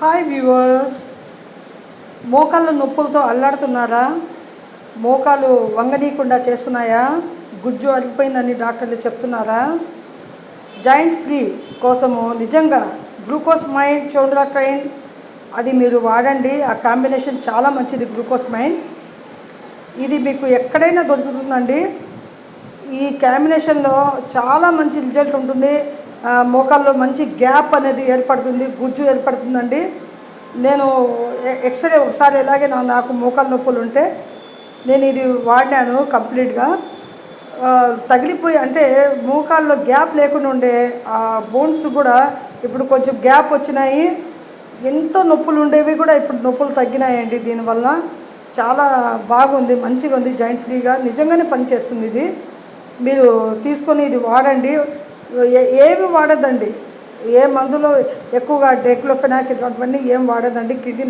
Hi viewers, మోకాళ్ళ నొప్పులతో అల్లాడుతున్నారా? మోకాలు వంగనీయకుండా చేస్తున్నాయా? గుజ్జు అరిగిపోయిందని డాక్టర్లు చెప్తున్నారా? జాయింట్ ఫ్రీ కోసము నిజంగా గ్లూకోజ్ మైన్ చోండ్రా ట్రైన్ అది మీరు వాడండి. ఆ కాంబినేషన్ చాలా మంచిది. గ్లూకోజ్ మైన్ ఇది మీకు ఎక్కడైనా దొరుకుతుందండి. ఈ కాంబినేషన్లో చాలా మంచి రిజల్ట్ ఉంటుంది. మోకాల్లో మంచి గ్యాప్ అనేది ఏర్పడుతుంది, గుజ్జు ఏర్పడుతుందండి. నేను ఎక్స్రే ఒకసారి ఇలాగే నాకు మోకాలు నొప్పులు ఉంటే నేను ఇది వాడినాను. కంప్లీట్గా తగిలిపోయి అంటే మోకాల్లో గ్యాప్ లేకుండా ఉండే ఆ బోన్స్ కూడా ఇప్పుడు కొంచెం గ్యాప్ వచ్చినాయి. ఎంతో నొప్పులు ఉండేవి కూడా ఇప్పుడు నొప్పులు తగ్గినాయండి. దీనివల్ల చాలా బాగుంది, మంచిగా ఉంది. జాయింట్ ఫ్రీగా నిజంగానే పనిచేస్తుంది. ఇది మీరు తీసుకొని ఇది వాడండి. ఏమి వాడద్దండి, ఏ మందులో ఎక్కువగా డెక్లోఫెనాక్ ఇట్లాంటివన్నీ ఏం వాడదండి. కిడ్నీల